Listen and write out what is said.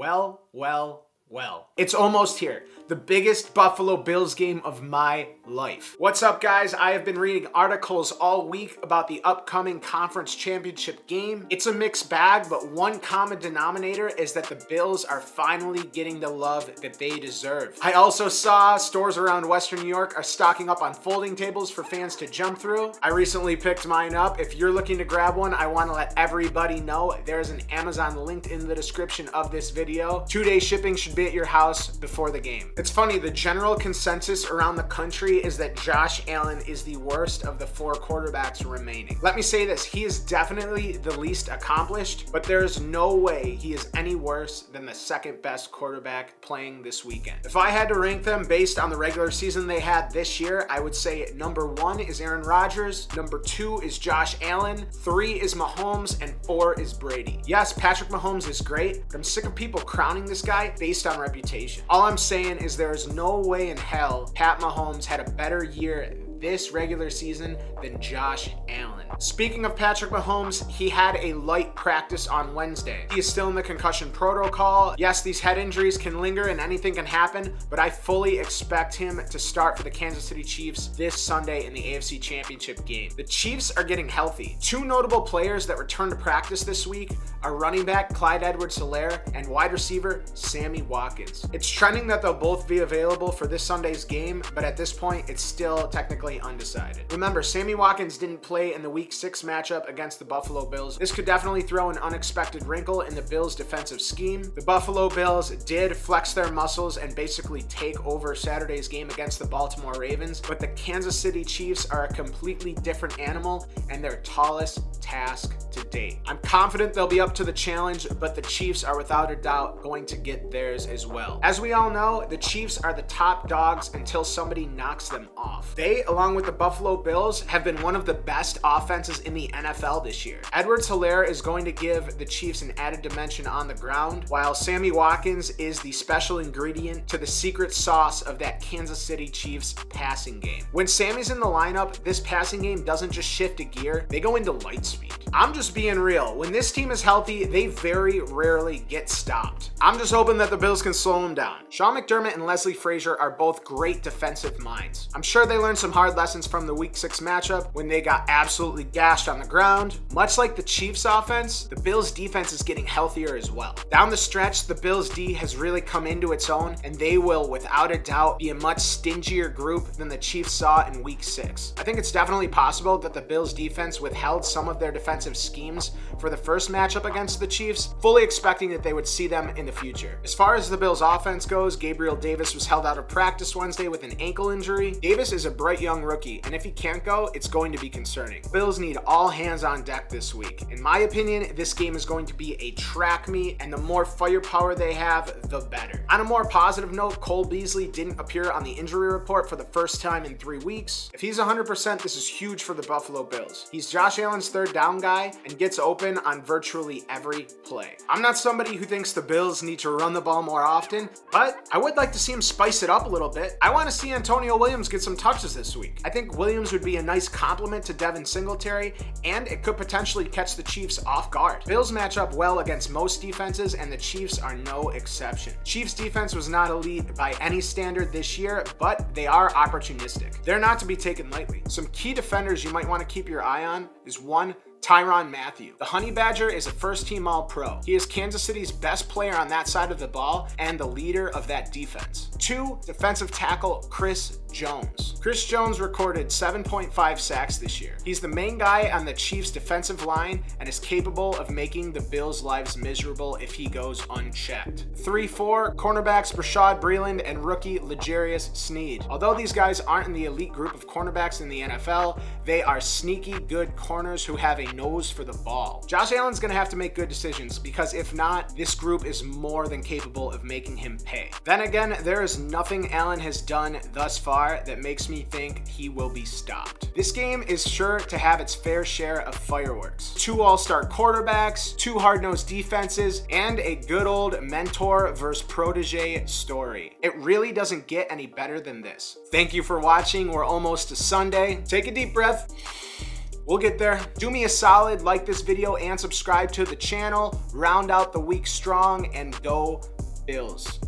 Well, it's almost here. The biggest Buffalo Bills game of my life. What's up, guys? I have been reading articles all week about the upcoming conference championship game. It's a mixed bag, but one common denominator is that the Bills are finally getting the love that they deserve. I also saw stores around Western New York are stocking up on folding tables for fans to jump through. I recently picked mine up. If you're looking to grab one, I want to let everybody know there's an Amazon link in the description of this video. 2-day shipping should be at your house before the game. It's funny, the general consensus around the country is that Josh Allen is the worst of the 4 quarterbacks remaining. Let me say this, he is definitely the least accomplished, but there's no way he is any worse than the second best quarterback playing this weekend. If I had to rank them based on the regular season they had this year, I would say number 1 is Aaron Rodgers, number 2 is Josh Allen, 3 is Mahomes, and 4 is Brady. Yes, Patrick Mahomes is great, but I'm sick of people crowning this guy based on reputation. All I'm saying is there's no way in hell Pat Mahomes had a better year this regular season than Josh Allen. Speaking of Patrick Mahomes, he had a light practice on Wednesday. He is still in the concussion protocol. Yes, these head injuries can linger and anything can happen, but I fully expect him to start for the Kansas City Chiefs this Sunday in the AFC Championship game. The Chiefs are getting healthy. 2 notable players that return to practice this week are running back Clyde Edwards-Helaire and wide receiver Sammy Watkins. It's trending that they'll both be available for this Sunday's game, but at this point, it's still technically undecided. Remember, Sammy Watkins didn't play in the Week 6 matchup against the Buffalo Bills. This could definitely throw an unexpected wrinkle in the Bills' defensive scheme. The Buffalo Bills did flex their muscles and basically take over Saturday's game against the Baltimore Ravens, but the Kansas City Chiefs are a completely different animal and their tallest task to date. I'm confident they'll be up to the challenge, but the Chiefs are without a doubt going to get theirs as well. As we all know, the Chiefs are the top dogs until somebody knocks them off. They, along with the Buffalo Bills, have been one of the best offenses in the NFL this year. Edwards-Helaire is going to give the Chiefs an added dimension on the ground, while Sammy Watkins is the special ingredient to the secret sauce of that Kansas City Chiefs passing game. When Sammy's in the lineup, this passing game doesn't just shift a gear, they go into light speed. I'm just being real. When this team is healthy, they very rarely get stopped. I'm just hoping that the Bills can slow them down. Sean McDermott and Leslie Frazier are both great defensive minds. I'm sure they learned some hard lessons from the Week 6 matchup when they got absolutely gashed on the ground. Much like the Chiefs offense, the Bills defense is getting healthier as well. Down the stretch, the Bills D has really come into its own, and they will without a doubt be a much stingier group than the Chiefs saw in Week 6. I think it's definitely possible that the Bills defense withheld some of their defensive schemes for the first matchup against the Chiefs, fully expecting that they would see them in the future. As far as the Bills offense goes, Gabriel Davis was held out of practice Wednesday with an ankle injury. Davis is a bright young rookie, and if he can't go, it's going to be concerning. Bills need all hands on deck this week. In my opinion, this game is going to be a track meet, and the more firepower they have, the better. On a more positive note, Cole Beasley didn't appear on the injury report for the first time in 3 weeks. If he's 100%, this is huge for the Buffalo Bills. He's Josh Allen's third down guy and gets open on virtually every play. I'm not somebody who thinks the Bills need to run the ball more often, but I would like to see him spice it up a little bit. I want to see Antonio Williams get some touches this week. I think Williams would be a nice complement to Devin Singletary, and it could potentially catch the Chiefs off guard. Bills match up well against most defenses, and the Chiefs are no exception. Chiefs defense was not elite by any standard this year, but they are opportunistic. They're not to be taken lightly. Some key defenders you might want to keep your eye on is 1, Tyrann Mathieu. The Honey Badger is a first-team All-Pro. He is Kansas City's best player on that side of the ball and the leader of that defense. 2, defensive tackle Chris Jones. Chris Jones recorded 7.5 sacks this year. He's the main guy on the Chiefs' defensive line and is capable of making the Bills' lives miserable if he goes unchecked. 3-4, cornerbacks Bashaud Breeland and rookie L'Jarius Sneed. Although these guys aren't in the elite group of cornerbacks in the NFL, they are sneaky good corners who have a nose for the ball. Josh Allen's going to have to make good decisions because if not, this group is more than capable of making him pay. Then again, there is nothing Allen has done thus far that makes me think he will be stopped. This game is sure to have its fair share of fireworks. 2 all-star quarterbacks, 2 hard-nosed defenses, and a good old mentor versus protege story. It really doesn't get any better than this. Thank you for watching. We're almost to Sunday. Take a deep breath. We'll get there. Do me a solid, like this video and subscribe to the channel. Round out the week strong and go Bills.